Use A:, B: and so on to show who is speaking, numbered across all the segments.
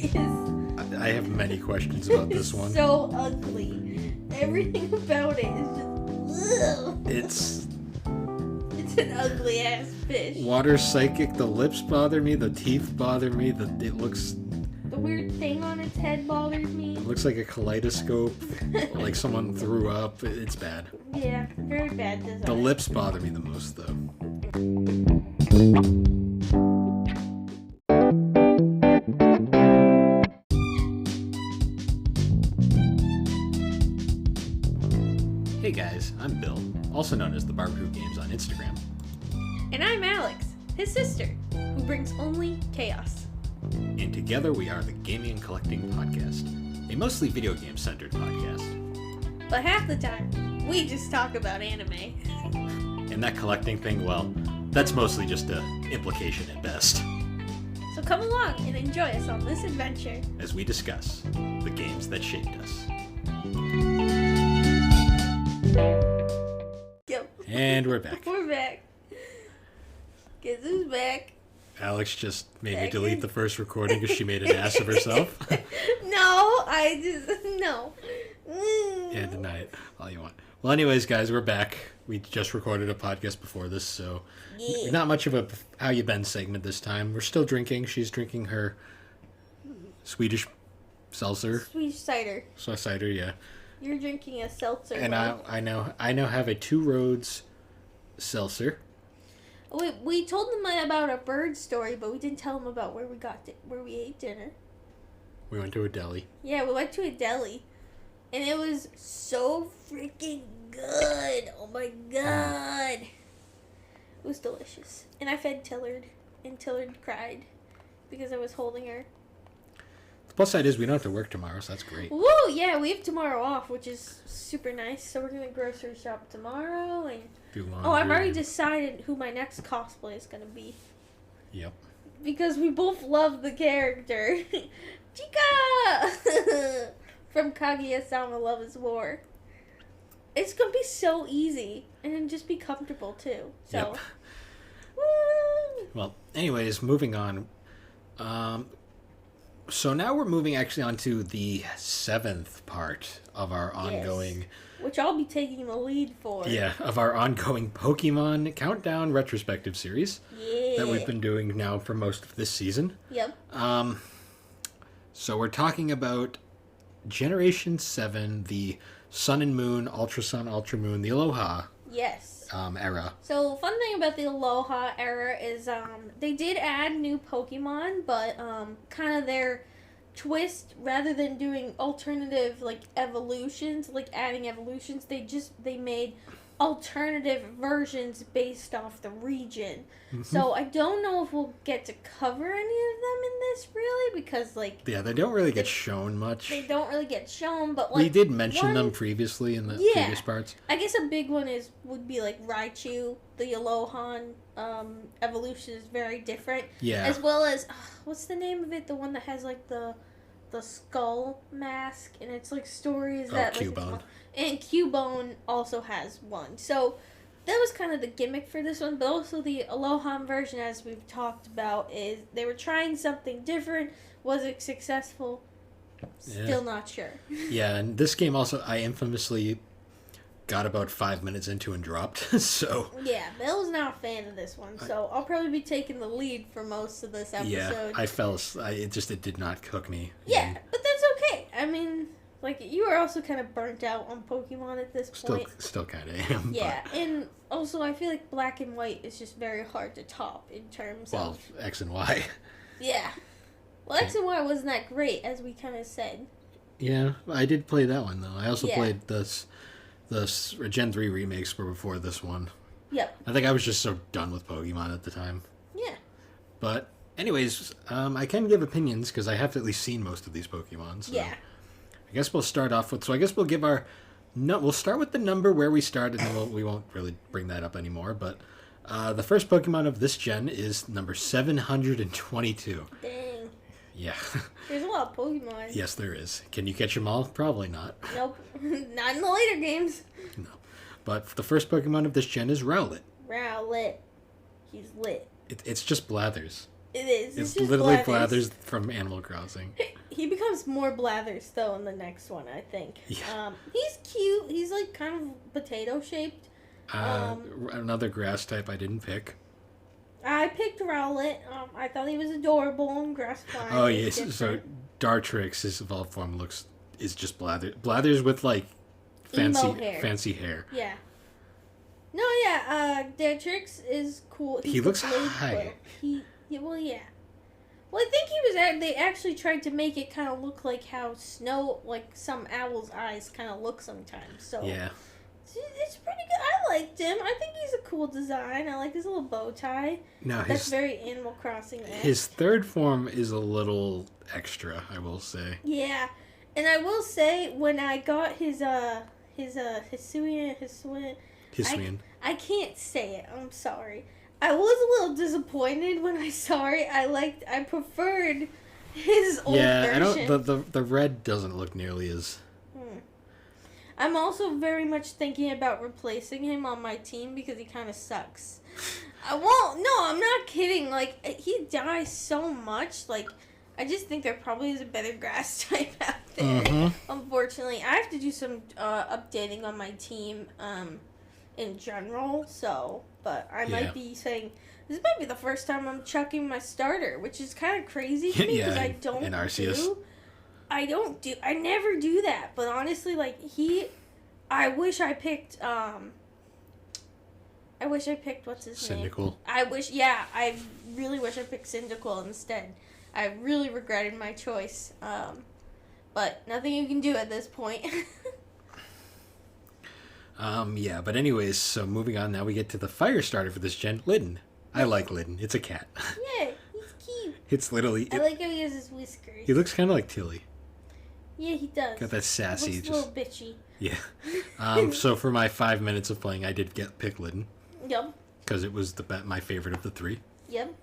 A: is...
B: I have many questions about this one.
A: so ugly. Everything about it is just... Ugh.
B: It's
A: an ugly ass fish.
B: Water psychic. The lips bother me. The teeth bother me. It looks...
A: The weird thing on its head bothers me.
B: It looks like a kaleidoscope. Like someone threw up. It's bad.
A: Yeah, very bad design.
B: The lips bother me the most, though. Hey guys, I'm Bill, also known as the Barbecue Games on Instagram.
A: And I'm Alex, his sister, who brings only chaos.
B: And together we are the Gaming and Collecting Podcast, a mostly video game-centered podcast.
A: But half the time, we just talk about anime.
B: And that collecting thing, well, that's mostly just an implication at best.
A: So come along and enjoy us on this adventure
B: as we discuss the games that shaped us.
A: Yep.
B: And we're back.
A: We're back. Guess who's back?
B: Alex just made me delete the first recording because she made an ass of herself.
A: No.
B: Yeah, deny it all you want. Well, anyways, guys, we're back. We just recorded a podcast before this, so not much of a How You Been segment this time. We're still drinking. She's drinking her Swedish seltzer.
A: Swedish cider.
B: Cider, yeah.
A: You're drinking a seltzer.
B: And I now have a Two Roads seltzer.
A: We told them about a bird story, but we didn't tell them about where we ate dinner.
B: We went to a deli.
A: Yeah, we went to a deli, and it was so freaking good. Oh my god, it was delicious. And I fed Tillard, and Tillard cried because I was holding her.
B: The plus side is we don't have to work tomorrow, so that's great.
A: Woo! Yeah, we have tomorrow off, which is super nice. So we're gonna grocery shop tomorrow and. I've already decided who my next cosplay is going to be.
B: Yep.
A: Because we both love the character. Chica! From Kaguya-sama Love is War. It's going to be so easy. And just be comfortable, too. So.
B: Yep.
A: Woo!
B: Well, anyways, moving on. So now we're moving actually on to the 7th part of our ongoing...
A: Which I'll be taking the lead for.
B: Yeah, of our ongoing Pokemon Countdown Retrospective series.
A: Yeah.
B: That we've been doing now for most of this season.
A: Yep.
B: So we're talking about Generation 7, the Sun and Moon, Ultra Sun, Ultra Moon, the Aloha era.
A: So, fun thing about the Aloha era is they did add new Pokemon, but kind of their twist, rather than doing alternative evolutions, adding evolutions, they made alternative versions based off the region. Mm-hmm. So I don't know if we'll get to cover any of them in this really, because
B: they don't really get shown much.
A: They don't really get shown, but
B: we did mention them previously in the previous parts.
A: I guess a big one would be Raichu. The Alohan evolution is very different.
B: Yeah.
A: As well as what's the name of it? The one that has the skull mask, and it's stories that
B: Cubone.
A: And Cubone also has one. So that was kind of the gimmick for this one, but also the Alohan version, as we've talked about, is they were trying something different. Was it successful? Still not sure.
B: Yeah, and this game also I infamously got about 5 minutes into and dropped. So
A: yeah, Bill was not a fan of this one, so I'll probably be taking the lead for most of this episode.
B: Yeah, it did not hook me.
A: Yeah, but that's okay. I mean, you were also kind of burnt out on Pokemon at this point.
B: Still kind of am.
A: Yeah, and also I feel like Black and White is just very hard to top in terms of...
B: X and Y.
A: Yeah. Well, X and Y wasn't that great, as we kind of said.
B: Yeah, I did play that one, though. I also played the Gen 3 remakes were before this one.
A: Yep.
B: I think I was just so done with Pokemon at the time.
A: Yeah.
B: But, anyways, I can give opinions, because I have at least seen most of these Pokemon. So
A: yeah.
B: I guess we'll start off with... So I guess we'll give our... No, we'll start with the number where we started, and we won't really bring that up anymore. But the first Pokemon of this gen is number 722.
A: Dang.
B: Yeah.
A: There's a lot of Pokemon.
B: Yes, there is. Can you catch them all? Probably not.
A: Nope. Not in the later games.
B: No. But the first Pokemon of this gen is Rowlet.
A: Rowlet. He's lit.
B: It's just Blathers.
A: It is.
B: It's
A: just
B: literally Blathers from Animal Crossing.
A: He becomes more Blathers though in the next one, I think.
B: Yeah.
A: He's cute. He's like kind of potato shaped.
B: Another grass type I didn't pick.
A: I picked Rowlet. I thought he was adorable and grass flying.
B: Oh yes, so Dartrix, his evolved form is just Blathers with like fancy hair.
A: Yeah. No, yeah. Dartrix is cool.
B: He looks high.
A: Well, yeah. Well, I think he was. They actually tried to make it kind of look like how snow, like some owl's eyes, kind of look sometimes. So
B: yeah,
A: it's pretty good. I liked him. I think he's a cool design. I like his little bow tie.
B: No,
A: that's very Animal Crossing.
B: His third form is a little extra, I will say.
A: Yeah, and I will say when I got his Hisuian. I can't say it. I'm sorry. I was a little disappointed when I saw it. I preferred his old version.
B: I don't. The red doesn't look nearly as.
A: I'm also very much thinking about replacing him on my team because he kind of sucks. No, I'm not kidding. Like, he dies so much. Like, I just think there probably is a better grass type out there. Mm-hmm. Unfortunately, I have to do some updating on my team in general. So, but I might be saying this might be the first time I'm chucking my starter, which is kind of crazy to me because I don't
B: in Arceus.
A: I never do that, but honestly, like, I wish I picked, what's his name?
B: Cyndaquil.
A: I really wish I picked Cyndaquil instead. I really regretted my choice, but nothing you can do at this point.
B: But anyways, so moving on, now we get to the fire starter for this gen, Litten. I like Litten. It's a cat.
A: Yeah, he's cute.
B: It's literally...
A: I like how he has his whiskers.
B: He looks kind of like Tilly.
A: Yeah, he does.
B: Got that sassy.
A: Looks a little bitchy.
B: Yeah. So for my 5 minutes of playing, I did pick Litten.
A: Yep.
B: Because it was my favorite of the three.
A: Yep.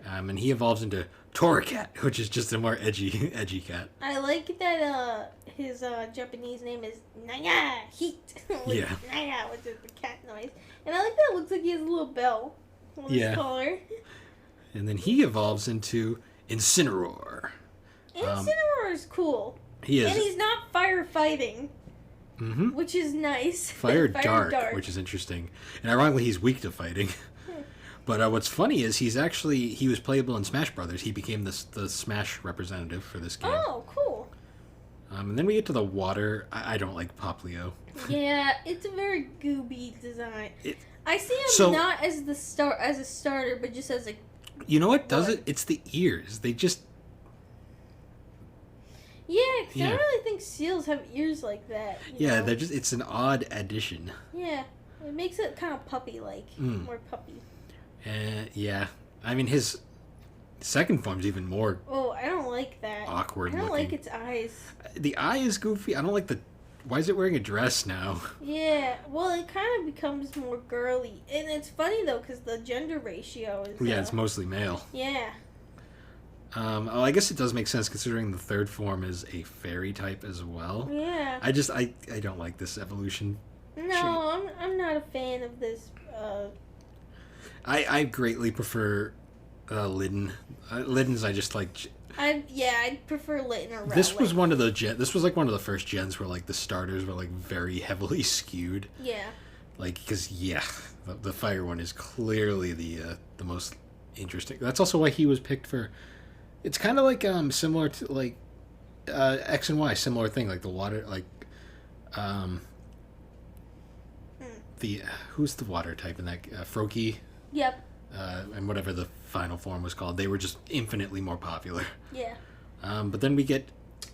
B: And he evolves into Torracat, which is just a more edgy cat.
A: I like that his Japanese name is Naya Heat. Naya, which is the cat noise. And I like that it looks like he has a little bell on his collar.
B: And then he evolves into Incineroar.
A: Incineroar is cool.
B: He is.
A: And he's not firefighting. Mm-hmm. Which is nice.
B: Fire dark, which is interesting. And ironically, he's weak to fighting. But what's funny is he was playable in Smash Brothers. He became the Smash representative for this game.
A: Oh, cool.
B: And then we get to the water. I don't like Poplio.
A: Yeah, it's a very gooby design. I see him not as a starter, but just as a...
B: You know what does it? It's the ears. They just...
A: Yeah, because I don't really think seals have ears like that.
B: They're it's an odd addition.
A: Yeah, it makes it kind of puppy-like. More puppy.
B: Yeah. I mean, his second form's even more...
A: Oh, I don't like that.
B: Awkward looking.
A: I don't like its eyes.
B: The eye is goofy. I don't like the... Why is it wearing a dress now?
A: Yeah, well, it kind of becomes more girly. And it's funny, though, because the gender ratio is...
B: Yeah, it's mostly male.
A: Yeah.
B: I guess it does make sense considering the third form is a fairy type as well.
A: Yeah.
B: I don't like this evolution.
A: No, I'm not a fan of this.
B: I greatly prefer Litten. Litten's I just like.
A: I'd prefer Litten or Rowlet.
B: This was one of the first gens where like the starters were like very heavily skewed.
A: Yeah.
B: Like because the fire one is clearly the most interesting. That's also why he was picked for. It's kind of like similar to like X and Y, similar thing like the water like the who's the water type in that Froakie.
A: Yep.
B: And whatever the final form was called, they were just infinitely more popular.
A: Yeah.
B: But then we get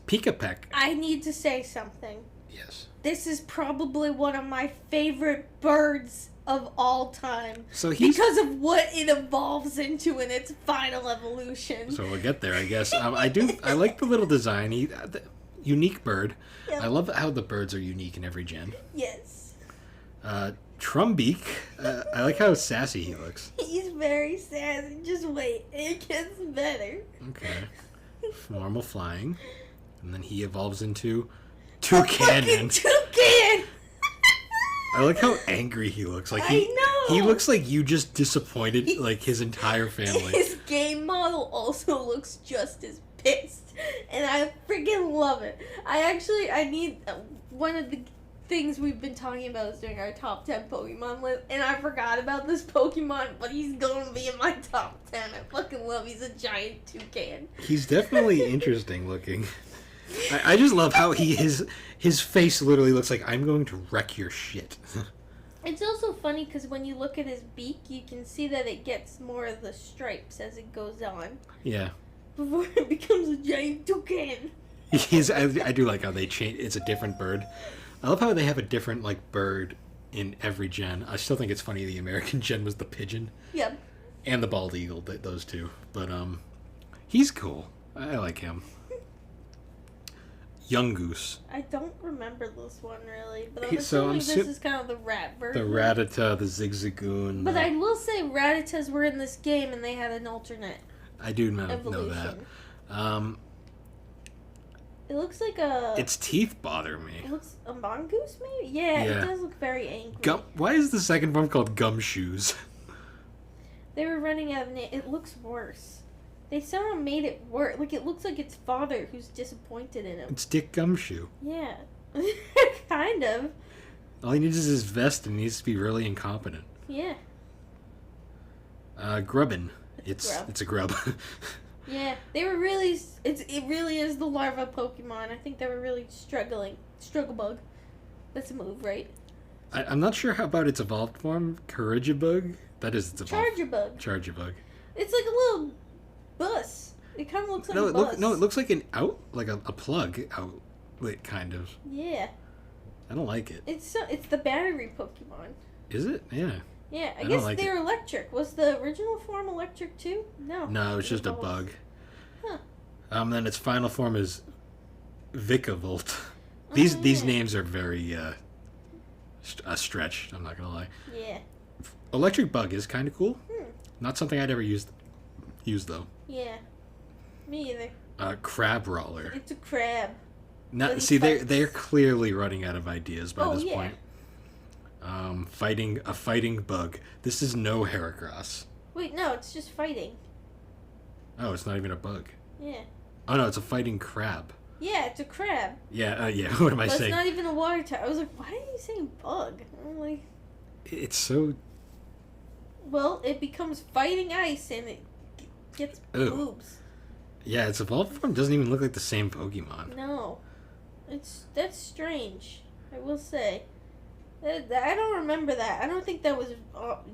B: Pika-Pek.
A: I need to say something.
B: Yes.
A: This is probably one of my favorite birds of all time.
B: So
A: because of what it evolves into in its final evolution.
B: So we'll get there, I guess. I like the little design. The unique bird. Yep. I love how the birds are unique in every gen.
A: Yes.
B: Trumbeak. I like how sassy he looks.
A: He's very sassy. Just wait. It gets better.
B: Okay. Normal flying. And then he evolves into Toucannon.
A: Toucan!
B: I like how angry he looks. Like
A: I know!
B: He looks like you just disappointed like his entire family.
A: His game model also looks just as pissed, and I freaking love it. I need one of the things we've been talking about is doing our top 10 Pokemon list, and I forgot about this Pokemon, but he's gonna be in my top 10. I fucking love. He's a giant toucan.
B: He's definitely interesting looking. I just love how his face literally looks like I'm going to wreck your shit.
A: It's also funny because when you look at his beak, you can see that it gets more of the stripes as it goes on.
B: Yeah.
A: Before it becomes a giant toucan.
B: I do like how they change. It's a different bird. I love how they have a different like bird in every gen. I still think it's funny the American gen was the pigeon.
A: Yep.
B: And the bald eagle, those two. But he's cool. I like him. Young Goose.
A: I don't remember this one really, but I'm
B: This
A: is kind of the rat version.
B: The Rattata, the Zigzagoon.
A: But I will say Rattatas were in this game and they had an alternate.
B: I do know
A: evolution.
B: that.
A: It looks like a...
B: Its teeth bother me.
A: It looks a mongoose, maybe? Yeah, it does look very angry.
B: Why is the second form called Gumshoes?
A: They were running out of... It looks worse. They somehow made it worse. Like, it looks like its father who's disappointed in him.
B: It's Dick Gumshoe.
A: Yeah. Kind of.
B: All he needs is his vest and he needs to be really incompetent.
A: Yeah.
B: Grubbin. It's a grub.
A: Yeah, they were really... It really is the larva Pokemon. I think they were really struggling. Struggle Bug. That's a move, right?
B: I'm not sure how about its evolved form. Corrigibug? That is its evolved.
A: Charjabug.
B: Charjabug.
A: It's like a little bus. It kind of looks like a bus.
B: It looks like a plug outlet, kind of.
A: Yeah.
B: I don't like it.
A: It's the battery Pokemon.
B: Is it? Yeah.
A: Yeah, I guess they're electric. Was the original form electric too? No.
B: No, it's just a bug.
A: Huh.
B: Then its final form is Vikavolt. These names are very stretched. I'm not gonna lie.
A: Yeah.
B: Electric Bug is kind of cool. Not something I'd ever use though.
A: Yeah. Me either.
B: Crab Roller.
A: It's a crab.
B: They're clearly running out of ideas by this point. Fighting bug. This is no Heracross.
A: Wait, no, it's just fighting.
B: Oh, it's not even a bug.
A: Yeah.
B: Oh no, it's a fighting crab.
A: Yeah, it's a crab.
B: Yeah, yeah. What am I saying?
A: It's not even a water type. I was like, why are you saying bug? I'm like,
B: it's so.
A: Well, it becomes fighting ice and it gets boobs.
B: Yeah, its evolved form doesn't even look like the same Pokemon.
A: No, that's strange. I will say. I don't remember that. I don't think that was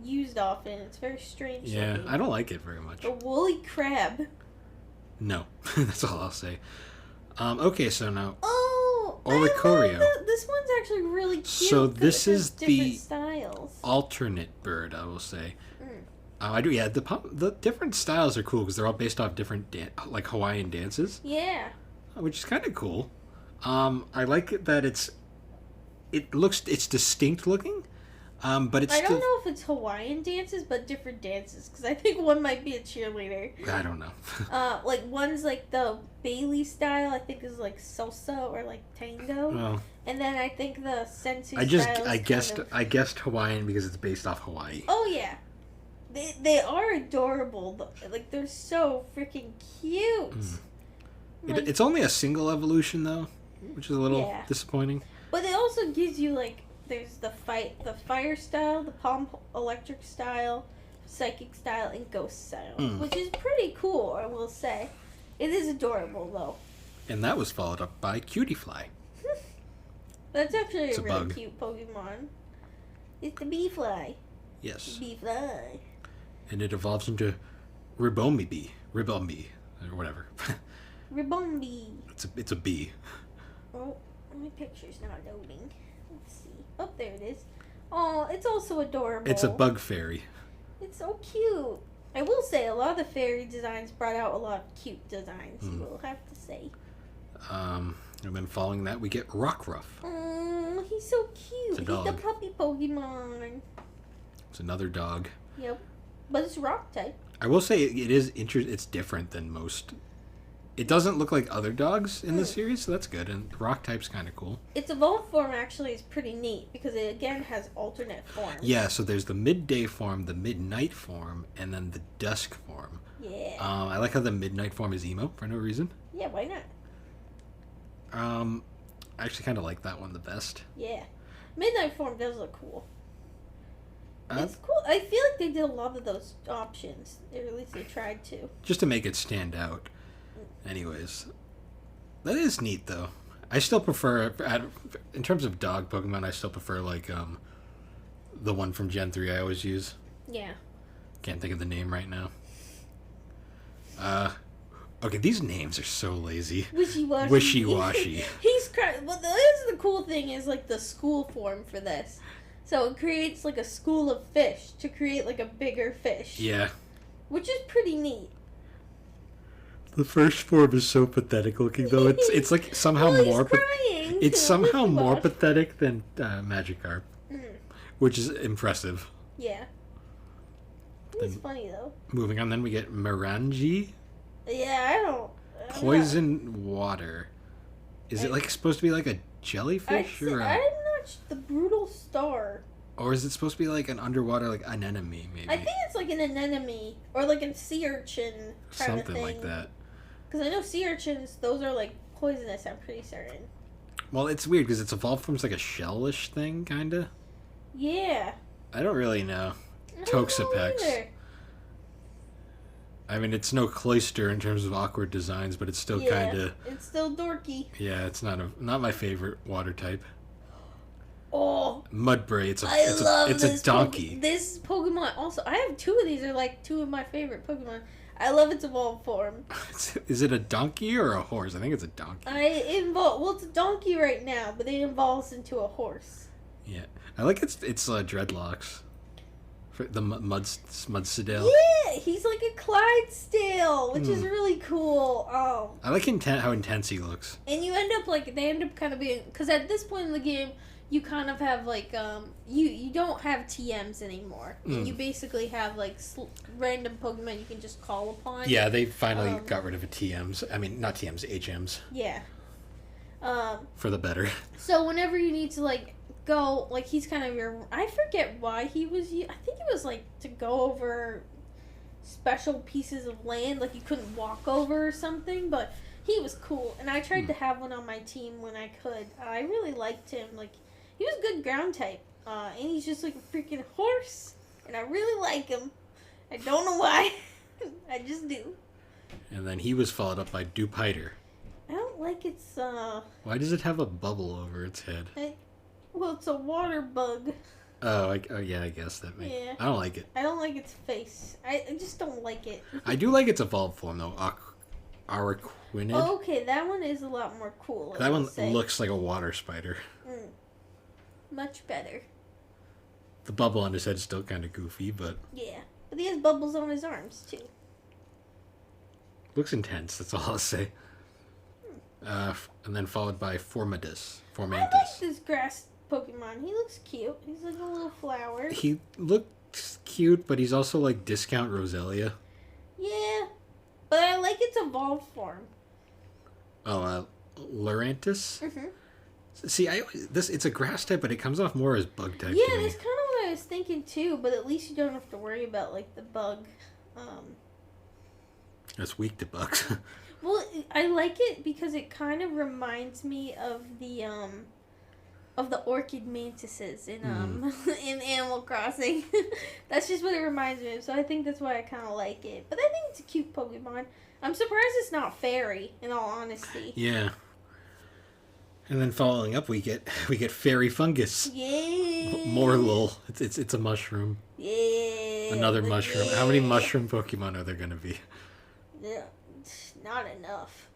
A: used often. It's very strange.
B: Yeah,
A: looking.
B: I don't like it very much.
A: A woolly crab.
B: No, that's all I'll say. Okay, so now.
A: Oh,
B: Oricorio.
A: This one's actually really cute.
B: So this is the
A: styles.
B: Alternate bird, I will say. I do. Yeah, the different styles are cool because they're all based off different like Hawaiian dances.
A: Yeah.
B: Which is kind of cool. I like it that it's distinct looking, but it's.
A: I don't know if it's Hawaiian dances, but different dances because I think one might be a cheerleader.
B: I don't know.
A: Like one's like the Bailey style. I think is like salsa or like tango.
B: Well,
A: and then I think the sensu.
B: I guessed Hawaiian because it's based off Hawaii.
A: Oh yeah, they are adorable. Like they're so freaking cute.
B: Like, it's only a single evolution though, which is a little disappointing.
A: But it also gives you like there's the fire style, the palm electric style, psychic style, and ghost style, which is pretty cool. I will say, it is adorable though.
B: And that was followed up by Cutiefly.
A: That's actually a really cute Pokemon. It's the bee fly.
B: Yes.
A: Bee fly.
B: And it evolves into Ribombee, or whatever.
A: Ribombee.
B: It's a bee.
A: Oh. My picture's not loading. Let's see. Oh, there it is. Oh, it's also adorable.
B: It's a bug fairy.
A: It's so cute. I will say a lot of the fairy designs brought out a lot of cute designs. We'll have to say.
B: And then following that, we get Rockruff.
A: Oh, he's so cute.
B: It's a dog.
A: He's the puppy Pokemon.
B: It's another dog.
A: Yep, but it's rock type.
B: I will say it is it's different than most It doesn't look like other dogs in the series, so that's good. And the rock type's kind of cool.
A: Its evolved form actually is pretty neat because it again has alternate forms.
B: Yeah, so there's the midday form, the midnight form, and then the dusk form.
A: Yeah.
B: I like how the midnight form is emo for no reason.
A: Yeah, why not?
B: I actually kind of like that one the best.
A: Yeah. Midnight form does look cool. It's cool. I feel like they did a lot of those options. Or at least they tried to.
B: Just to make it stand out. Anyways. That is neat, though. I still prefer, in terms of dog Pokemon, I still prefer, like, the one from Gen 3 I always use.
A: Yeah.
B: Can't think of the name right now. Okay, these names are so lazy.
A: Wishy-washy.
B: Wishy-washy.
A: He's crying. Well, this is the cool thing is, like, the school form for this. So it creates, like, a school of fish to create, like, a bigger fish.
B: Yeah.
A: Which is pretty neat.
B: The first form is so pathetic looking, though. It's like somehow more...
A: crying.
B: It's somehow more pathetic than Magikarp. Which is impressive.
A: Yeah. It's funny, though.
B: Moving on, then we get Mirangi.
A: Yeah, I don't...
B: Poison water. Is it, like, supposed to be like a jellyfish?
A: I'm not... The Brutal Star.
B: Or is it supposed to be like an underwater, like, anemone, maybe?
A: I think it's like an anemone. Or like a sea urchin kind of thing.
B: Something like that.
A: Because I know sea urchins, those are, like, poisonous, I'm pretty certain.
B: Well, it's weird, because it's evolved from like a shellish thing, kind of.
A: Yeah.
B: I don't really know.
A: I don't know
B: Toxapex.
A: either.
B: I mean, it's no Cloyster in terms of awkward designs, but it's still kind of...
A: It's still dorky.
B: Yeah, it's not my favorite water type.
A: Oh.
B: Mudbray, it's a donkey.
A: This Pokemon also... I have two of these. They're like two of my favorite Pokemon. I love its evolved form.
B: Is it a donkey or a horse? I think it's a donkey.
A: Well, it's a donkey right now, but it evolves into a horse.
B: Yeah. I like its dreadlocks. The Mudsidale.
A: Yeah, he's like a Clydesdale, which is really cool. Oh.
B: I like how intense he looks.
A: And they end up kind of being, because at this point in the game, you kind of have like, you don't have TMs anymore. And you basically have like random Pokemon you can just call upon.
B: Yeah, they finally got rid of the TMs. I mean, not TMs, HMs.
A: Yeah.
B: For the better.
A: So whenever you need to like go, like he's kind of your, I forget why he was, I think it was like to go over special pieces of land, like you couldn't walk over or something, but he was cool. And I tried to have one on my team when I could. I really liked him. Like, he was a good ground type. And he's just like a freaking horse. And I really like him. I don't know why. I just do.
B: And then he was followed up by Dupiter.
A: I don't like its,
B: Why does it have a bubble over its head?
A: Well, it's a water bug.
B: Oh yeah, I guess that makes...
A: Yeah.
B: I don't like it.
A: I don't like its face. I just don't like it.
B: I do like its evolved form, though. Araquanid.
A: Oh, okay, that one is a lot more cool.
B: That one looks like a water spider.
A: Much better.
B: The bubble on his head's still kind of goofy, but...
A: Yeah, but he has bubbles on his arms, too.
B: Looks intense, that's all I'll say. And then followed by Formantis.
A: I like this grass Pokemon. He looks cute. He's like a little flower.
B: He looks cute, but he's also like discount Roselia.
A: Yeah, but I like its evolved form.
B: Oh, Lurantis?
A: Mm-hmm.
B: See, it's a grass type, but it comes off more as bug type.
A: Yeah,
B: to me.
A: that's kind of what I was thinking too. But at least you don't have to worry about like the bug.
B: That's weak to bugs.
A: Well, I like it because it kind of reminds me of the orchid mantises in in Animal Crossing. That's just what it reminds me of. So I think that's why I kind of like it. But I think it's a cute Pokemon. I'm surprised it's not fairy, in all honesty.
B: Yeah. And then following up, we get fairy fungus.
A: Yeah.
B: Morlul. It's a mushroom.
A: Yeah.
B: Another mushroom. How many mushroom Pokemon are there going to be?
A: Yeah, not enough.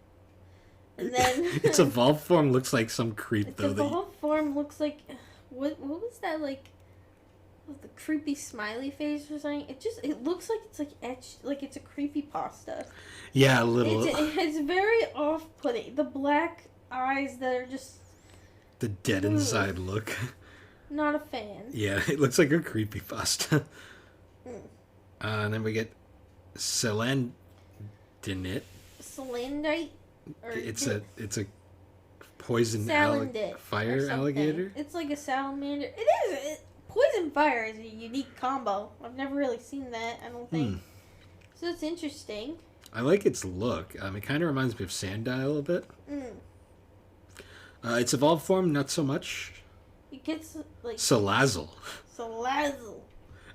A: And then
B: its evolved form looks like some creep, though.
A: Its evolved form looks like what was that like? With the creepy smiley face or something? It looks like it's like etched, like it's a creepypasta.
B: Yeah, a little.
A: It's very off-putting. The black eyes that are just
B: the dead inside look.
A: Not a fan.
B: Yeah, it looks like a creepypasta. And then we get Celandinit.
A: Salandite. Or
B: It's a poison
A: Salandit
B: fire
A: or something.
B: alligator.
A: It's like a salamander. It is. Poison fire is a unique combo. I've never really seen that, I don't think. So it's interesting.
B: I like its look. It kind of reminds me of Sandile a bit. Its evolved form, not so much.
A: It gets like
B: Salazzle.
A: Salazzle.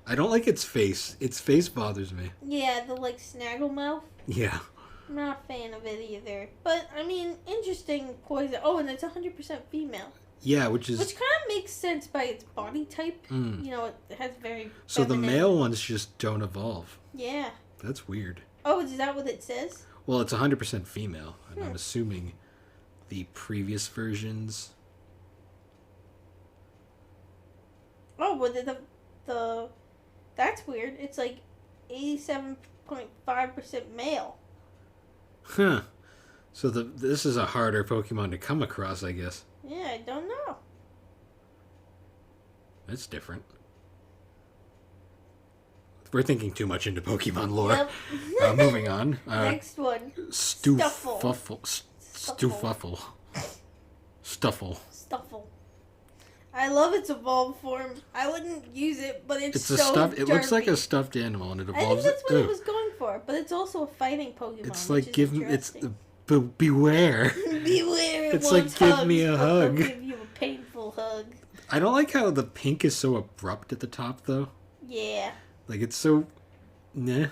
B: I don't like its face. Its face bothers me.
A: Yeah, the like snaggle mouth.
B: Yeah.
A: I'm not a fan of it either. But I mean, interesting poison. Oh, and it's 100% female.
B: Yeah, which kind
A: of makes sense by its body type. You know, it has very.
B: So
A: feminine.
B: the male ones just don't evolve.
A: Yeah.
B: That's weird.
A: Oh, is that what it says?
B: Well, it's 100% female, and I'm assuming the previous versions.
A: Oh, well, the that's weird. It's like 87.5% male.
B: Huh. So this is a harder Pokemon to come across, I guess.
A: Yeah, I don't know.
B: That's different. We're thinking too much into Pokemon lore.
A: Yep.
B: Moving on.
A: Next one.
B: Stuffle.
A: Stuffle. I love its evolved form. I wouldn't use it, but it's so
B: stuffed. It looks like
A: derpy.
B: a stuffed animal, and it
A: I think
B: evolves.
A: that's what it was going for, but it's also a fighting Pokemon.
B: It's like
A: interesting.
B: beware.
A: Beware.
B: It's like give me a hug.
A: I'll give you a painful hug.
B: I don't like how the pink is so abrupt at the top, though.
A: Yeah.
B: Like it's so, nah.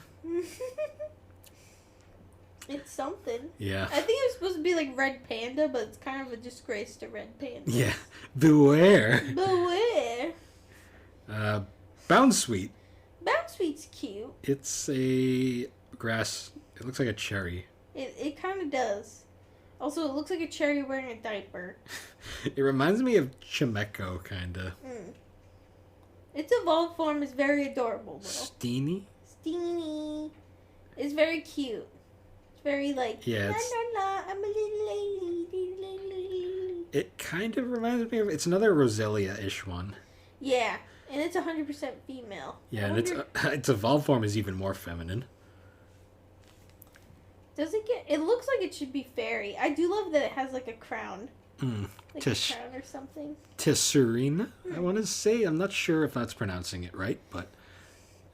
A: It's something.
B: Yeah.
A: I think it was supposed to be like Red Panda, but it's kind of a disgrace to Red Panda.
B: Yeah. Beware.
A: Beware.
B: Bounsweet.
A: Bounsweet's cute.
B: It's a grass. It looks like a cherry.
A: It kind of does. Also, it looks like a cherry wearing a diaper.
B: It reminds me of Chimecho, kind of.
A: Its evolved form is very adorable, though.
B: Steenie?
A: Steenie. It's very cute. It's very like,
B: yeah,
A: la la la, I'm a little lady.
B: It kind of reminds me of, it's another Roselia-ish one.
A: Yeah, and it's 100% female.
B: Yeah, and its evolved form is even more feminine.
A: Does it get, it looks like it should be fairy. I do love that it has like a crown. Like a crown or something.
B: Tesserina, I want to say. I'm not sure if that's pronouncing it right, but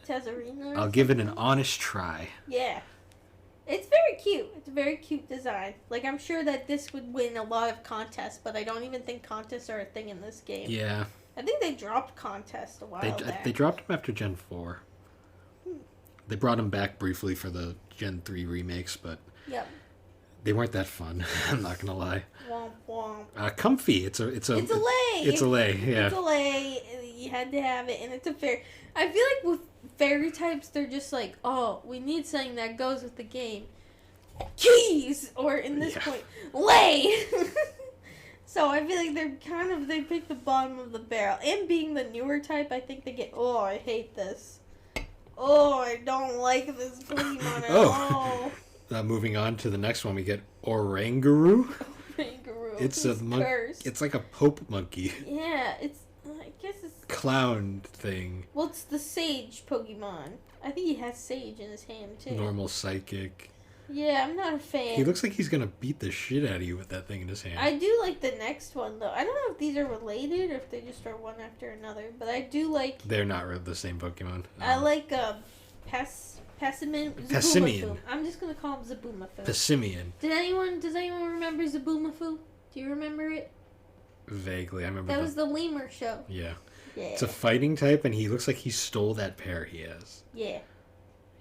A: Tesserina.
B: I'll give it an honest try.
A: Yeah. It's very cute. It's a very cute design. Like, I'm sure that this would win a lot of contests, but I don't even think contests are a thing in this game.
B: Yeah.
A: I think they dropped contests a while back.
B: They dropped them after Gen 4. They brought them back briefly for the Gen 3 remakes, but they weren't that fun. I'm not gonna lie.
A: Womp womp.
B: Comfy. It's a lay.
A: It's
B: a lay. Yeah.
A: It's a lay. You had to have it, and it's a fairy. I feel like with fairy types, they're just like, oh, we need something that goes with the game. Keys, or in this point, lay. So I feel like they pick the bottom of the barrel. And being the newer type, I think they get, oh, I hate this. Oh, I don't like this Pokemon at all.
B: Moving on to the next one, we get Oranguru.
A: Oranguru.
B: It's a It's like a Pope monkey.
A: Yeah, I guess it's
B: clown thing.
A: Well, it's the Sage Pokemon. I think he has Sage in his hand too.
B: Normal Psychic.
A: Yeah, I'm not a fan.
B: He looks like he's gonna beat the shit out of you with that thing in his hand.
A: I do like the next one though. I don't know if these are related or if they just are one after another, but I do like.
B: They're not the same Pokemon.
A: I like Passimian. I'm just gonna call him Zaboomafoo.
B: Passimian.
A: Does anyone remember Zaboomafoo? Do you remember it?
B: Vaguely, I remember.
A: That was the lemur show.
B: Yeah. It's a fighting type, and he looks like he stole that pear he has.
A: Yeah.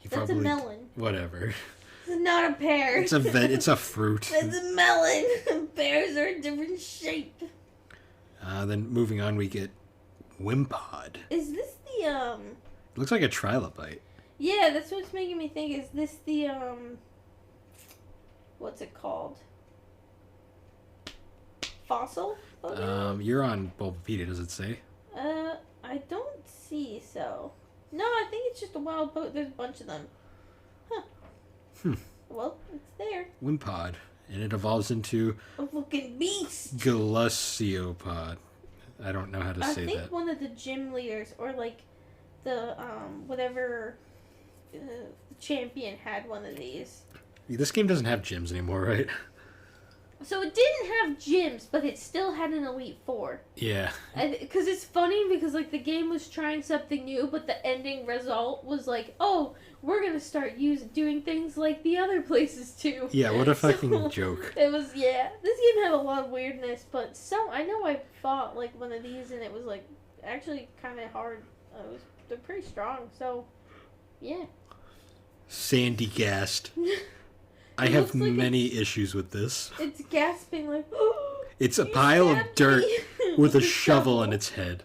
B: That's
A: a melon.
B: Whatever.
A: It's not a pear.
B: It's a fruit.
A: It's a melon. Pears are a different shape.
B: Then moving on, we get Wimpod.
A: Is this the
B: It looks like a trilobite.
A: Yeah, that's what's making me think. Is this the what's it called? Fossil?
B: You're on Bulbapedia, does it say?
A: I don't see so. No, I think it's just a wild there's a bunch of them. Huh. Well, it's there.
B: Wimpod. And it evolves into
A: a fucking beast.
B: Glaciopod. I don't know how to say that. I think
A: one of the gym leaders, or like the whatever the champion had one of these.
B: This game doesn't have gyms anymore, right?
A: So it didn't have gyms, but it still had an Elite Four.
B: Yeah.
A: Because it's funny because like the game was trying something new, but the ending result was like, oh, we're gonna start doing things like the other places too.
B: Yeah, what a fucking joke.
A: It was This game had a lot of weirdness, but I know I fought like one of these and it was like actually kind of hard. They're pretty strong, so yeah.
B: Sandy gassed. I have many issues with this.
A: It's gasping like.
B: It's a pile of dirt with a shovel in its head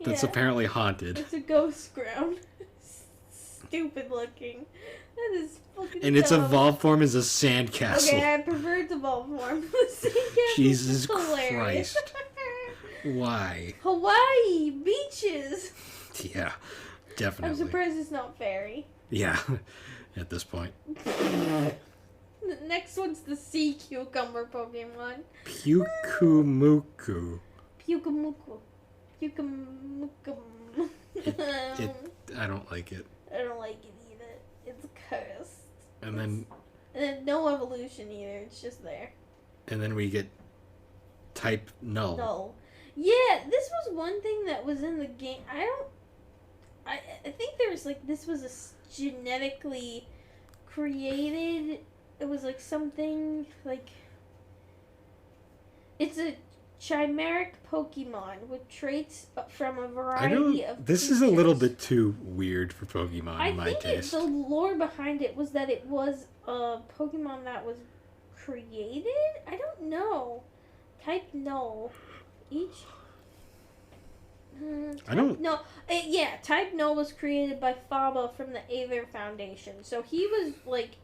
B: that's apparently haunted.
A: It's a ghost ground. Stupid looking. That is fucking
B: And its evolved form is a sandcastle.
A: Okay, I prefer its evolved form. The sandcastle
B: Jesus
A: is hilarious.
B: Christ. Why?
A: Hawaii beaches.
B: Yeah, definitely.
A: I'm surprised it's not fairy.
B: Yeah, at this point.
A: The next one's the sea cucumber Pokemon.
B: Pyukumuku.
A: Pyukumuku. Pyukumuku.
B: I don't like it.
A: I don't like it either. It's cursed.
B: And then
A: no evolution either. It's just there.
B: And then we get type null.
A: No. Yeah, this was one thing that was in the game. I think there was like this was a genetically created. It was like something like it's a chimeric Pokemon with traits from a variety of
B: This
A: creatures.
B: is a little bit too weird for Pokemon in my taste.
A: The lore behind it was that it was a Pokemon that was created? I don't know. Type no. Type no was created by Faba from the Aether Foundation. So he was like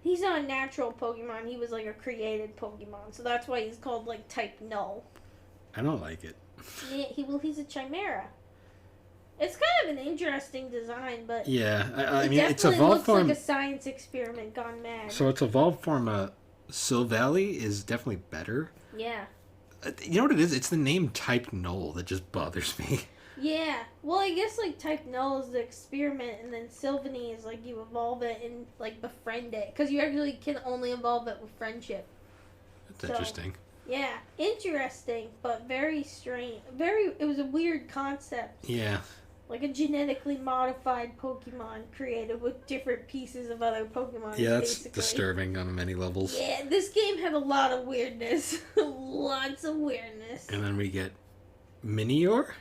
A: he's not a natural Pokemon. He was like a created Pokemon. So that's why he's called like Type No.
B: I don't like it.
A: Yeah, he's a Chimera. It's kind of an interesting design, but
B: yeah, I
A: mean,
B: it's evolved
A: looks
B: form
A: like a science experiment gone mad.
B: So its evolved form, Silvally is definitely better.
A: Yeah.
B: You know what it is? It's the name Type Null that just bothers me.
A: Yeah. Well, I guess, like, Type Null is the experiment, and then Sylvanie is, like, you evolve it and, like, befriend it. Because you actually can only evolve it with friendship.
B: That's interesting.
A: Yeah. Interesting, but very strange. It was a weird concept.
B: Yeah.
A: Like a genetically modified Pokemon created with different pieces of other Pokemon.
B: Yeah, that's disturbing on many levels.
A: Yeah, this game had a lot of weirdness. Lots of weirdness.
B: And then we get Minior,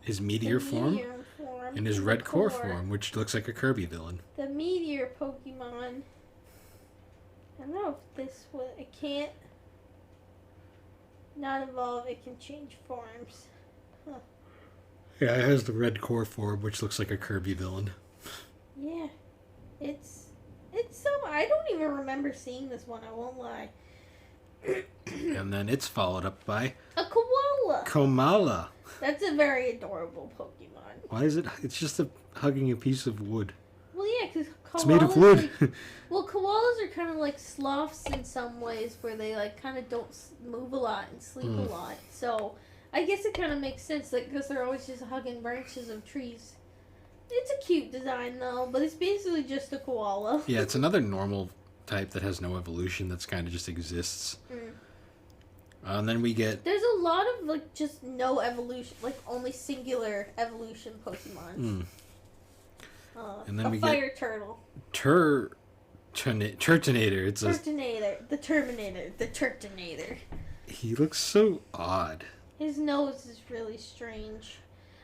B: his meteor form, and his red core form, which looks like a Kirby villain.
A: The meteor Pokemon. I don't know if this was... It can't not evolve. It can change forms. Huh.
B: Yeah, it has the red core form, which looks like a Kirby villain.
A: Yeah. It's so... I don't even remember seeing this one, I won't lie.
B: And then it's followed up by...
A: A koala!
B: Komala.
A: That's a very adorable Pokemon.
B: Why is it... It's just hugging a piece of wood.
A: Well, yeah, because koalas...
B: It's made of wood.
A: Well, koalas are kind of like sloths in some ways, where they, like, kind of don't move a lot and sleep a lot. So... I guess it kind of makes sense, like, because they're always just hugging branches of trees. It's a cute design, though, but it's basically just a koala.
B: Yeah, it's another normal type that has no evolution, that's kind of just exists. And then we get...
A: There's a lot of, like, just no evolution, like, only singular evolution Pokemon.
B: And then we
A: fire
B: get...
A: turtle.
B: Turtonator. It's
A: Turtonator. The Terminator. The Turtonator.
B: He looks so odd.
A: His nose is really strange.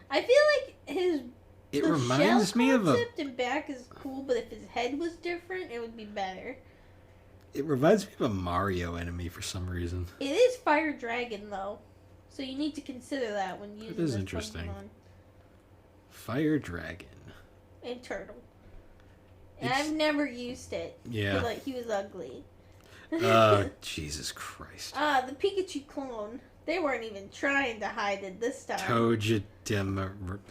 A: I feel like
B: it reminds me of a...
A: The concept and back is cool, but if his head was different, it would be better.
B: It reminds me of a Mario enemy for some reason.
A: It is Fire Dragon, though. So you need to consider that when using this
B: interesting.
A: Pokemon.
B: Fire Dragon.
A: And Turtle. And I've never used it.
B: Yeah.
A: Like, he was ugly.
B: Jesus Christ.
A: The Pikachu clone. They weren't even trying to hide it this time.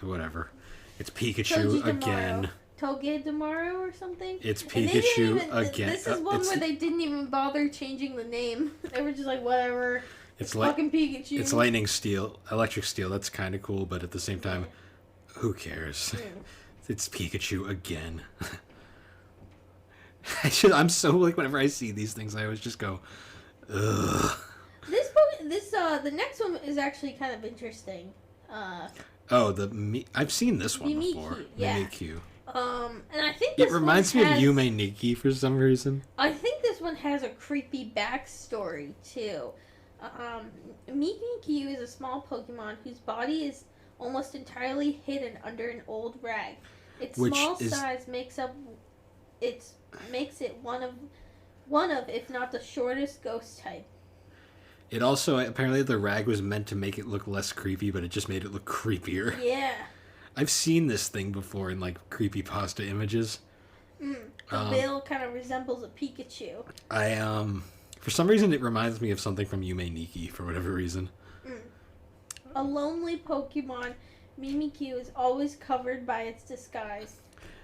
B: Whatever. It's Pikachu again.
A: Togedemaru or something?
B: It's Pikachu again.
A: This is one where they didn't even bother changing the name. They were just like, whatever. It's fucking Pikachu.
B: It's Lightning Steel. Electric Steel. That's kind of cool, but at the same time, who cares? It's Pikachu again. I'm so like whenever I see these things, I always just go, ugh.
A: The next one is actually kind of interesting.
B: I've seen this one
A: Mimikyu,
B: before.
A: yeah.
B: Mimikyu.
A: And I think
B: It reminds me of Yume Nikki for some reason.
A: I think this one has a creepy backstory too. Mimikyu is a small Pokemon whose body is almost entirely hidden under an old rag. Its small size makes it one of, if not the shortest ghost type.
B: It also, apparently the rag was meant to make it look less creepy, but it just made it look creepier.
A: Yeah.
B: I've seen this thing before in like creepypasta images.
A: The veil kind of resembles a Pikachu.
B: For some reason it reminds me of something from Yume Nikki for whatever reason.
A: A lonely Pokemon, Mimikyu is always covered by its disguise.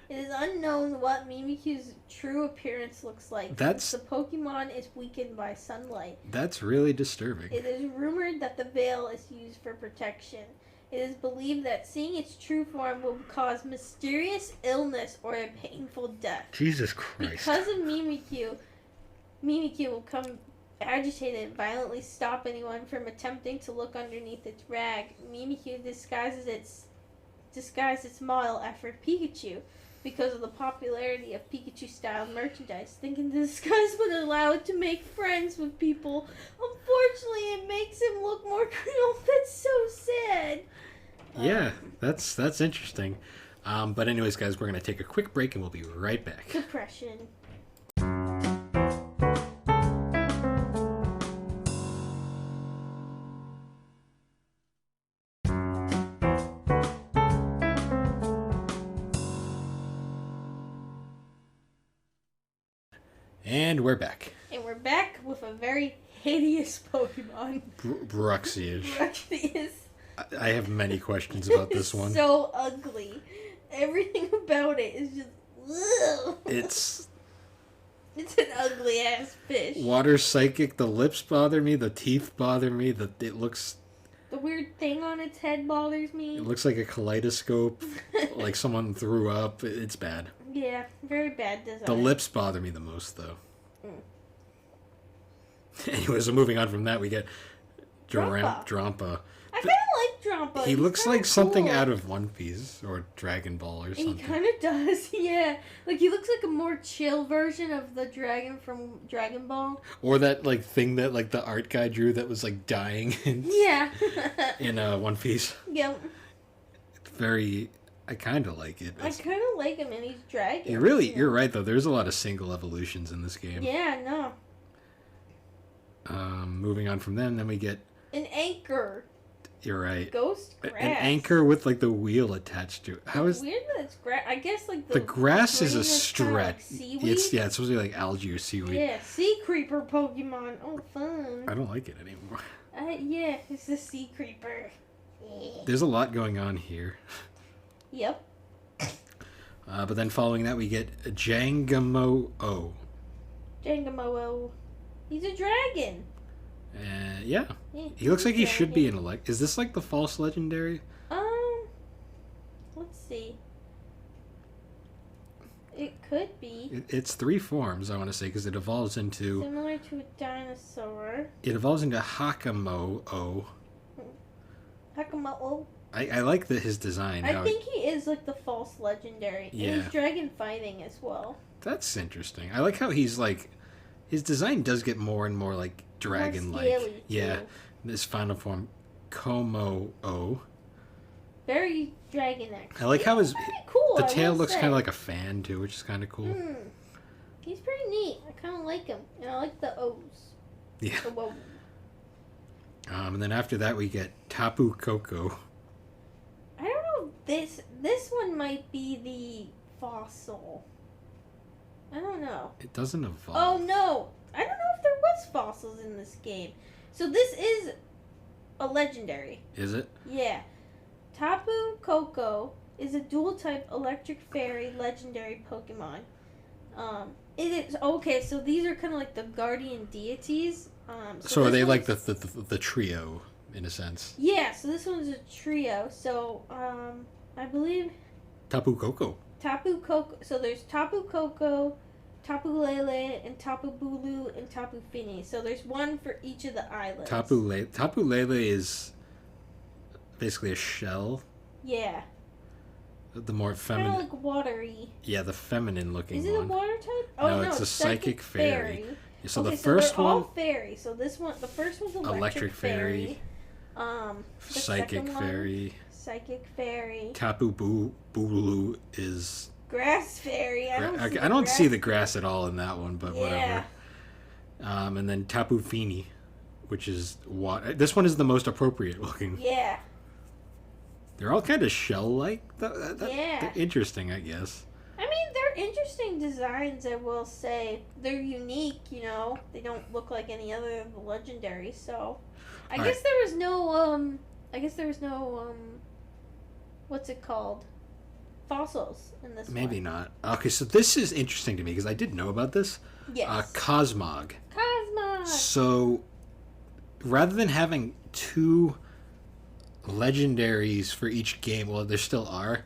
A: It is unknown what Mimikyu's true appearance looks like. The Pokemon is weakened by sunlight.
B: That's really disturbing.
A: It is rumored that the veil is used for protection. It is believed that seeing its true form will cause mysterious illness or a painful death.
B: Jesus Christ.
A: Because of Mimikyu will come agitated and violently stop anyone from attempting to look underneath its rag. Mimikyu disguises its model after Pikachu. Because of the popularity of Pikachu-style merchandise, thinking the disguise would allow it to make friends with people. Unfortunately, it makes him look more cruel. That's so sad.
B: Yeah, that's interesting. But anyways, guys, we're going to take a quick break and we'll be right back.
A: Depression.
B: And we're back.
A: And we're back with a very hideous Pokemon.
B: Bruxish.
A: Bruxish.
B: I have many questions about this one.
A: So ugly. Everything about it is just... Ugh.
B: It's
A: an ugly ass fish.
B: Water psychic. The lips bother me. The teeth bother me. It looks...
A: The weird thing on its head bothers me.
B: It looks like a kaleidoscope. Like someone threw up. It's bad.
A: Yeah, very bad design.
B: The lips bother me the most, though. Anyways, so moving on from that, we get Drampa.
A: I kind of like Drampa.
B: He looks like something out of One Piece or Dragon Ball or something.
A: He kind of does, yeah. Like, he looks like a more chill version of the dragon from Dragon Ball.
B: Or that, like, thing that, like, the art guy drew that was, like, dying in One Piece.
A: Yep.
B: It's very... I kind of like it.
A: I kind of like him, and he's dragon.
B: You're right, though. There's a lot of single evolutions in this game.
A: Yeah, no.
B: Moving on from them, then we get...
A: An anchor.
B: You're right.
A: Ghost grass.
B: An anchor with, like, the wheel attached to it. How is...
A: Weird that it's grass. I guess, like,
B: the grass is a stretch.
A: Like seaweed?
B: It's supposed to be, like, algae or seaweed.
A: Yeah, sea creeper Pokemon. Oh, fun.
B: I don't like it anymore.
A: Yeah, it's a sea creeper.
B: There's a lot going on here.
A: Yep.
B: But then following that, we get Jangamo-O.
A: Jangamo-O. He's a dragon.
B: Yeah. He looks like he should be an Is this like the false legendary?
A: Let's see. It could be.
B: It's 3 forms, I want to say, because it evolves into...
A: Similar to a dinosaur.
B: It evolves into Hakamo-O.
A: Hakamo-O?
B: I like his design.
A: I think he is like the false legendary. Yeah. And he's dragon fighting as well.
B: That's interesting. I like how he's like... His design does get more and more like dragon-like. Yeah. This final form, Como-O.
A: Very dragon-esque.
B: I like how his...
A: Cool,
B: the tail looks kind of like a fan too, which is kind of cool.
A: He's pretty neat. I kind of like him. And I like the O's.
B: Yeah.
A: The O.
B: And then after that we get Tapu Koko.
A: I don't know if this one might be the fossil. I don't know.
B: It doesn't evolve.
A: Oh no! I don't know if there was fossils in this game. So this is a legendary.
B: Is it?
A: Yeah. Tapu Koko is a dual-type electric fairy legendary Pokemon. It is okay. So these are kind of like the guardian deities.
B: So are they like the trio in a sense?
A: Yeah. So this one's a trio. So I believe
B: Tapu Koko.
A: Tapu Koko. So there's Tapu Koko, Tapu Lele, and Tapu Bulu, and Tapu Fini. So there's one for each of the islands.
B: Tapu Lele is basically a shell.
A: Yeah.
B: The more feminine.
A: Kind of like watery.
B: Yeah, the feminine looking one.
A: Is it a water type? Oh
B: no, it's a psychic fairy.
A: So
B: So the
A: so
B: first
A: they're
B: one.
A: all fairy. So this one, the first one's electric fairy. The
B: Psychic fairy.
A: Psychic fairy.
B: Tapu Bulu is.
A: Grass fairy.
B: I don't see the grass at all in that one, but whatever. And then Tapu Fini, which is what this one is the most appropriate looking.
A: Yeah.
B: They're all kind of shell-like.
A: Yeah.
B: They're interesting, I guess.
A: I mean, they're interesting designs. I will say they're unique. You know, they don't look like any other of the legendaries. So, I guess there was no. What's it called? Fossils in this
B: Maybe
A: one.
B: not. Okay, so this is interesting to me because I didn't know about this.
A: Yes.
B: Cosmog.
A: Cosmog.
B: So, rather than having 2 legendaries for each game, well, there still are,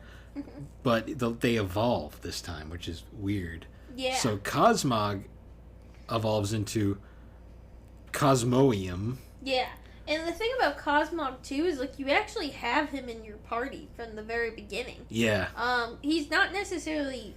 B: but they evolve this time, which is weird.
A: Yeah.
B: So, Cosmog evolves into Cosmoium.
A: Yeah. And the thing about Cosmog too is like you actually have him in your party from the very beginning.
B: Yeah.
A: He's not necessarily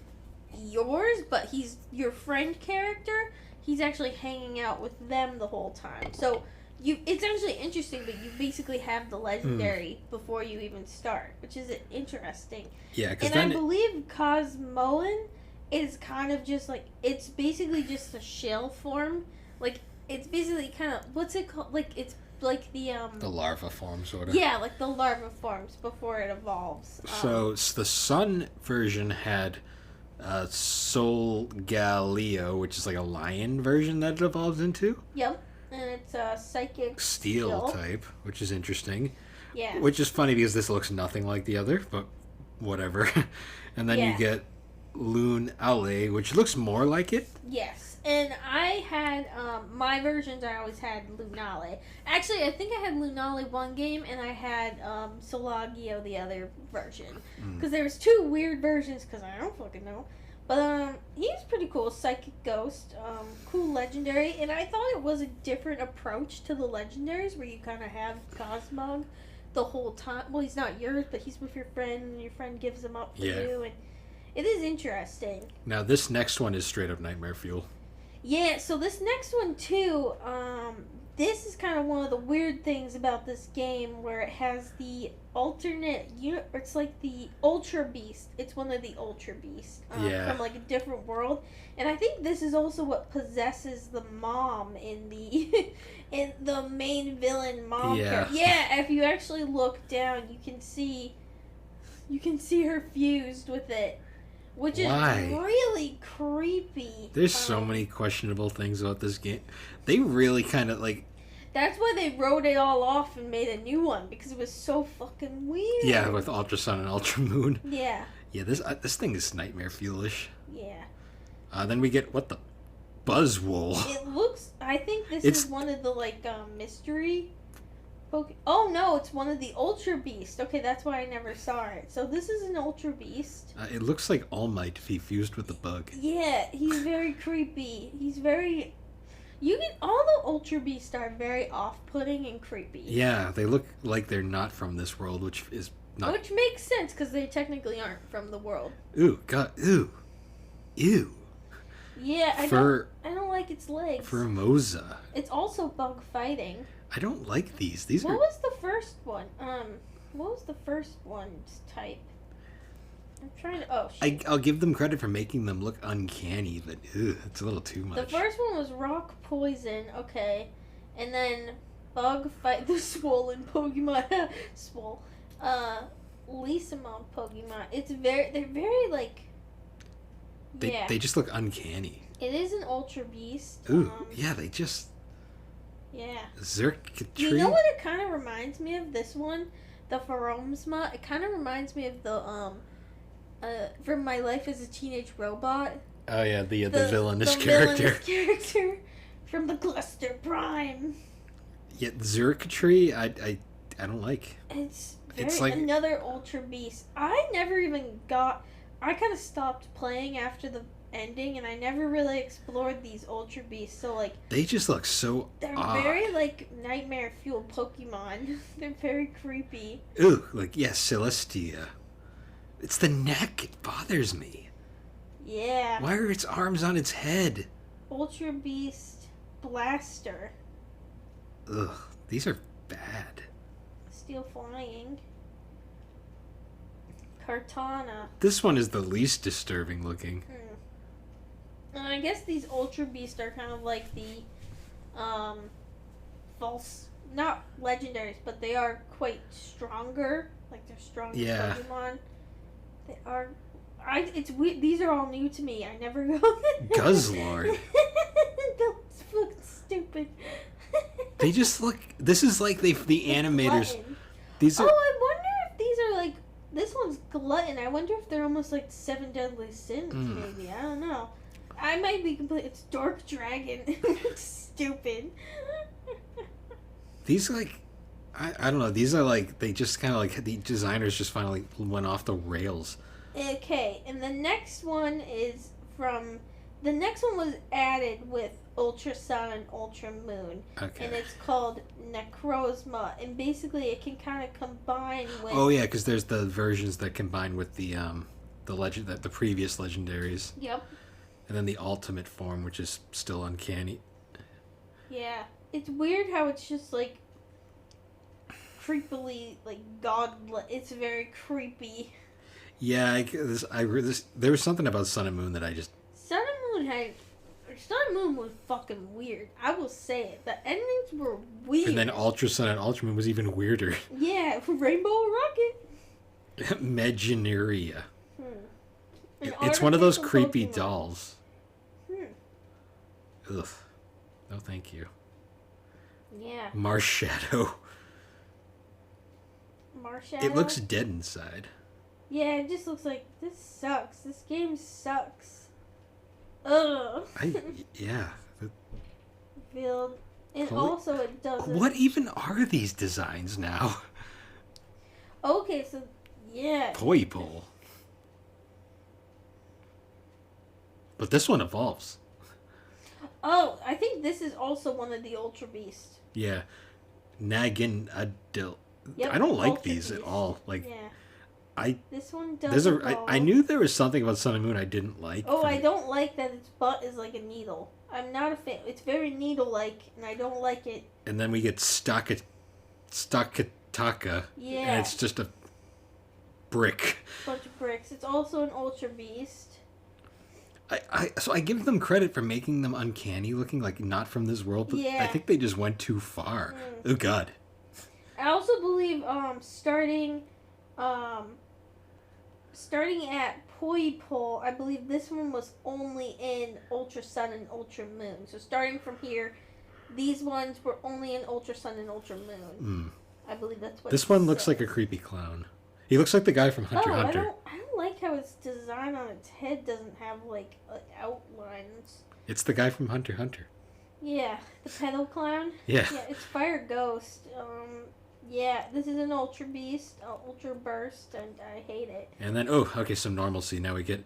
A: yours, but he's your friend character. He's actually hanging out with them the whole time. So it's actually interesting, but you basically have the legendary before you even start, which is interesting.
B: Yeah,
A: and I believe Cosmoan is kind of just like it's basically just a shell form. Like it's basically kind of what's it called? Like it's like the
B: larva form, sort of.
A: Yeah, like the larva forms before it evolves.
B: So the sun version had Solgaleo, which is like a lion version that it evolves into.
A: Yep, and it's a psychic
B: steel type, which is interesting.
A: Yeah.
B: Which is funny because this looks nothing like the other, but whatever. And then you get Loon Ale, which looks more like it.
A: Yes. And I had, my versions, I always had Lunale. Actually, I think I had Lunale one game, and I had Solagio the other version. Because there was 2 weird versions, because I don't fucking know. But he's pretty cool. Psychic Ghost. Cool legendary. And I thought it was a different approach to the legendaries, where you kind of have Cosmog the whole time. Well, he's not yours, but he's with your friend, and your friend gives him up for you. And it is interesting.
B: Now, this next one is straight up Nightmare Fuel.
A: Yeah, so this next one too, this is kind of one of the weird things about this game where it has the alternate, it's like the Ultra Beast. It's one of the Ultra Beasts from like a different world. And I think this is also what possesses the mom in the in the main villain mom character. Yeah, if you actually look down, you can see her fused with it. Which is really creepy.
B: There's so many questionable things about this game. They really kind of like...
A: That's why they wrote it all off and made a new one, because it was so fucking weird.
B: Yeah, with Ultra Sun and Ultra Moon.
A: Yeah.
B: Yeah, this thing is Nightmare Fuelish.
A: Yeah.
B: Then we get, what the... Buzzwole.
A: It looks... I think this is one of the, like, mystery... Oh no, it's one of the Ultra Beasts. Okay, that's why I never saw it. So this is an Ultra Beast.
B: It looks like All Might if he fused with the bug.
A: Yeah, he's very creepy. He's very... all the Ultra Beasts are very off-putting and creepy.
B: Yeah, they look like they're not from this world, which is not...
A: Which makes sense, because they technically aren't from the world.
B: Ooh, God, ew.
A: Yeah, I don't like its legs.
B: Formosa.
A: It's also bug fighting.
B: I don't like these.
A: What was the first one? What was the first one's type? I'm trying to... Oh, shit.
B: I'll give them credit for making them look uncanny, but it's a little too much.
A: The first one was rock poison, okay. And then bug fight the swollen Pokemon. Swole. Lysamon Pokemon. They're very, like...
B: They just look uncanny.
A: It is an Ultra Beast.
B: Ooh, yeah, they just...
A: Yeah.
B: Zerktree.
A: You know what it kind of reminds me of? This one, the Feromsma. It kind of reminds me of the from My Life as a Teenage Robot.
B: Oh yeah, the villainous character.
A: Villainous character from the Cluster Prime.
B: Yeah, Zerktree, I don't like.
A: It's like another Ultra Beast. I never even got. I kind of stopped playing after the ending, and I never really explored these Ultra Beasts. So like,
B: they just look so
A: they're
B: odd.
A: very like nightmare fuel Pokemon. They're very creepy.
B: Ooh, like Celestia. It's the neck. It bothers me.
A: Yeah.
B: Why are its arms on its head?
A: Ultra Beast Blaster.
B: Ugh, these are bad.
A: Steel Flying. Kartana.
B: This one is the least disturbing looking.
A: I guess these Ultra Beasts are kind of like the false, not legendaries, but they are quite stronger. Like they're stronger Pokemon. They are. It's weird. These are all new to me. I never go.
B: Guzzlord.
A: That's fucking stupid.
B: They just look. This is like the animators.
A: Glutton.
B: These are.
A: Oh, I wonder if these are like. This one's Glutton. I wonder if they're almost like 7 Deadly Sins. Maybe I don't know. I might be complete. It's Dark Dragon. Stupid.
B: These like. I don't know. These are like they just kind of like the designers just finally went off the rails.
A: Okay, and the next one is from. The next one was added with Ultra Sun and Ultra Moon.
B: Okay.
A: And it's called Necrozma, and basically it can kind of combine with.
B: Oh yeah, because there's the versions that combine with the previous legendaries.
A: Yep.
B: And then the ultimate form, which is still uncanny.
A: Yeah, it's weird how it's just like creepily like godlike. It's very creepy.
B: Yeah, there was something about Sun and Moon that I just.
A: Sun and Moon was fucking weird. I will say it. The endings were weird.
B: And then Ultra Sun and Ultra Moon was even weirder.
A: Yeah, Rainbow Rocket.
B: Meganeria. It's one of those creepy
A: Pokemon.
B: dolls. Ugh. No, thank you.
A: Yeah.
B: Marshadow.
A: Marshadow.
B: It looks dead inside.
A: Yeah, it just looks like this sucks. This game sucks. Ugh.
B: Yeah.
A: Build. And also it doesn't.
B: What even are these designs now?
A: Okay, so yeah.
B: Poipole. But this one evolves.
A: Oh, I think this is also one of the Ultra Beasts.
B: Yeah. Nagin Adil.
A: Yep,
B: I don't like
A: Ultra
B: these
A: Beast.
B: at all. Like
A: yeah. This one does evolve.
B: I knew there was something about Sun and Moon I didn't like.
A: Oh, I don't like that its butt is like a needle. I'm not a fan. It's very needle-like, and I don't like it.
B: And then we get Stakataka.
A: Yeah.
B: And it's just a brick.
A: Bunch of bricks. It's also an Ultra Beast.
B: So I give them credit for making them uncanny looking, like not from this world, but
A: Yeah.
B: I think they just went too far. Oh god.
A: I also believe starting at Poipole, I believe this one was only in Ultra Sun and Ultra Moon. So starting from here, these ones were only in Ultra Sun and Ultra Moon. I believe that's what.
B: This one looks like a creepy clown. He looks like the guy from Hunter x Hunter.
A: I don't like how its design on its head doesn't have like outlines.
B: It's the guy from Hunter x Hunter.
A: Yeah, the pedal clown.
B: Yeah.
A: Yeah, it's Fire Ghost. Yeah, this is an Ultra Beast, Ultra Burst, and I hate it.
B: And then some normalcy. Now we get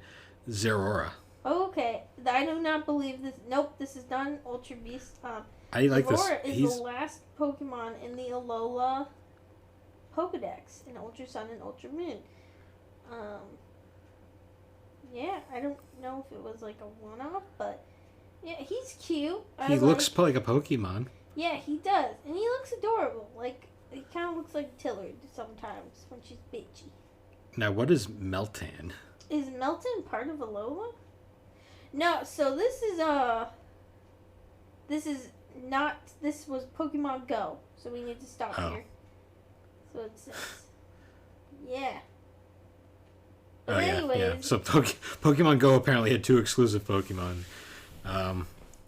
B: Zerora.
A: Okay, I do not believe this. Nope, this is done. Ultra Beast.
B: I like this.
A: Zerora is the last Pokemon in the Alola Pokedex in Ultra Sun and Ultra Moon. Yeah, I don't know if it was like a one-off, but yeah, he's cute.
B: He looks like a Pokemon.
A: Yeah, he does, and he looks adorable. Like he kind of looks like Tillard sometimes when she's bitchy.
B: Now, what is Meltan?
A: Is Melton part of Alola? No, so this is not. This was Pokemon Go, so we need to stop here. So it says, yeah. But anyways,
B: yeah. So Pokemon Go apparently had 2 exclusive Pokemon.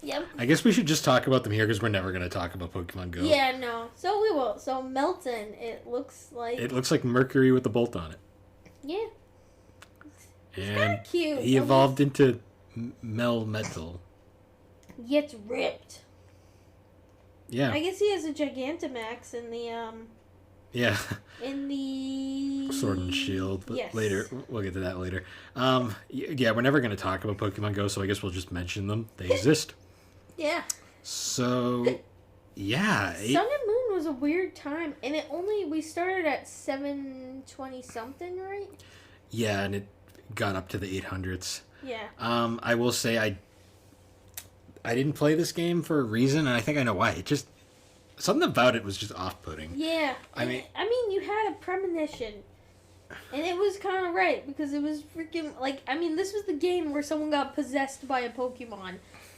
A: Yep.
B: I guess we should just talk about them here because we're never going to talk about Pokemon Go.
A: Yeah, no. So we will. So Melton, it looks like
B: Mercury with a bolt on it.
A: Yeah.
B: It's
A: kind of cute.
B: He evolved into Melmetal.
A: He gets ripped.
B: Yeah.
A: I guess he has a Gigantamax in the
B: Yeah.
A: In the
B: Sword and Shield, but
A: yes.
B: later we'll get to that later. Yeah, we're never going to talk about Pokemon Go, so I guess we'll just mention them. They exist.
A: Yeah.
B: So, yeah.
A: Sun and Moon was a weird time, and we started at 720 something, right?
B: Yeah, and it got up to the 800s.
A: Yeah.
B: I will say I didn't play this game for a reason, and I think I know why. It just something about it was just off-putting.
A: Yeah.
B: I mean,
A: you had a premonition, and it was kind of right because it was freaking this was the game where someone got possessed by a Pokemon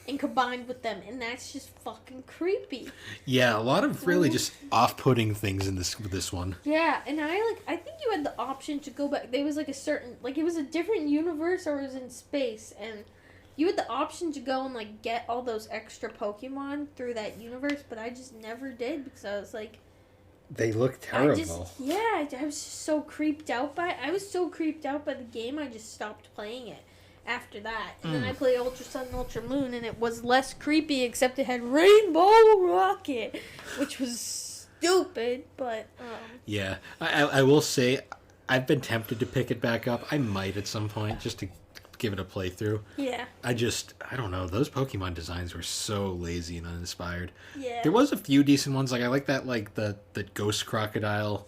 A: and combined with them, and that's just fucking creepy.
B: Yeah, a lot of really just off-putting things in this one.
A: Yeah, and I think you had the option to go back. There was a certain it was a different universe or it was in space, and you had the option to go and get all those extra Pokemon through that universe, but I just never did because I was like,
B: they look terrible.
A: I was just so creeped out by it. I was so creeped out by the game, I just stopped playing it after that. And then I played Ultra Sun and Ultra Moon, and it was less creepy, except it had Rainbow Rocket, which was stupid, but...
B: Yeah, I will say, I've been tempted to pick it back up. I might at some point, just to give it a playthrough.
A: Yeah.
B: I don't know, those Pokemon designs were so lazy and uninspired.
A: Yeah.
B: There was a few decent ones, I like that, the Ghost Crocodile,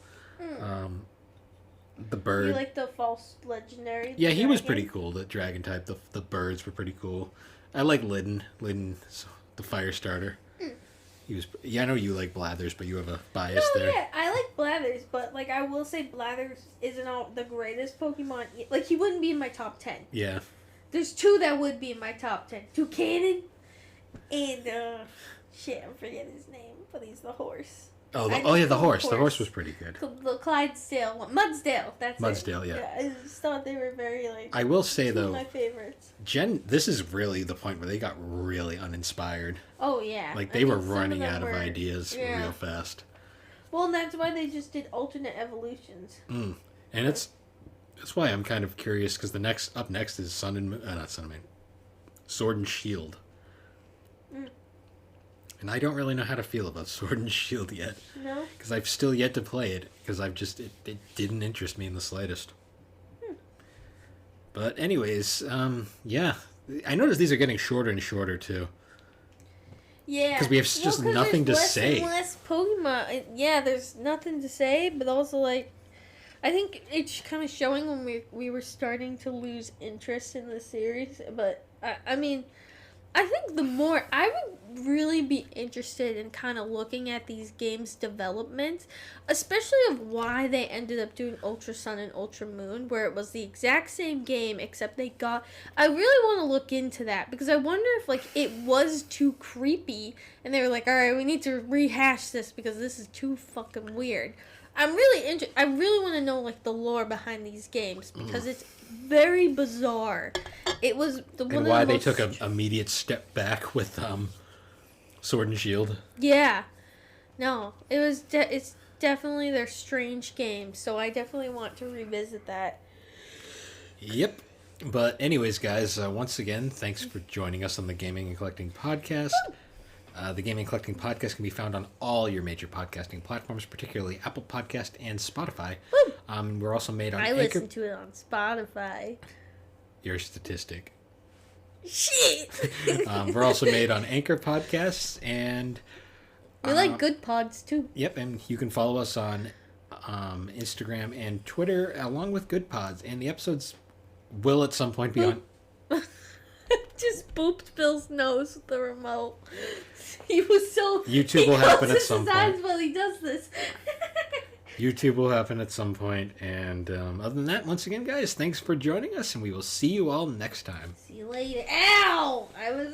B: the bird.
A: You like the false legendary?
B: Yeah, he was pretty cool, the dragon type. The birds were pretty cool. I like Lydon, the fire starter. He was. Yeah, I know you like Blathers, but you have a bias there.
A: Yeah, I like Blathers, but I will say Blathers isn't the greatest Pokemon. He wouldn't be in my top 10.
B: Yeah.
A: There's two that would be in my top 10. Toucannon and shit, I'm forgetting his name, but he's the horse.
B: The horse. The horse was pretty good.
A: The Clydesdale one. Mudsdale, that's
B: Mudsdale,
A: it.
B: yeah.
A: I just thought they were very,
B: I will say, though,
A: my favorites.
B: this is really the point where they got really uninspired.
A: Oh, yeah.
B: They were running out of ideas real fast.
A: Well, and that's why they just did alternate evolutions.
B: And that's why I'm kind of curious, because up next is Sword and Shield. And I don't really know how to feel about Sword and Shield yet.
A: No?
B: Because I've still yet to play it, because it didn't interest me in the slightest. But anyways, yeah. I noticed these are getting shorter and shorter, too.
A: Yeah.
B: Because we have just nothing to say.
A: There's less Pokemon. Yeah, there's nothing to say, but also, I think it's kind of showing when we were starting to lose interest in the series. But, I think the more I would really be interested in kind of looking at these games' development, especially of why they ended up doing Ultra Sun and Ultra Moon, where it was the exact same game except I really want to look into that because I wonder if it was too creepy and they were like, all right, we need to rehash this because this is too fucking weird. I'm really I really want to know the lore behind these games because it's very bizarre. It was
B: and why they took an immediate step back with Sword and Shield.
A: Yeah, no, it was. It's definitely their strange game, so I definitely want to revisit that.
B: Yep. But anyways, guys, once again, thanks for joining us on the Gaming and Collecting Podcast. The Gaming and Collecting Podcast can be found on all your major podcasting platforms, particularly Apple Podcast and Spotify. We're also made on
A: I
B: Anchor.
A: listen to it on Spotify.
B: You're a statistic.
A: Shit!
B: We're also made on Anchor Podcasts, and...
A: we like good pods, too.
B: Yep, and you can follow us on Instagram and Twitter, along with Good Pods, and the episodes will at some point be on...
A: Just booped Bill's nose with the remote. He was so...
B: YouTube will happen at some point.
A: He while he does this.
B: YouTube will happen at some point. And other than that, once again, guys, thanks for joining us, and we will see you all next time.
A: See you later. Ow! I was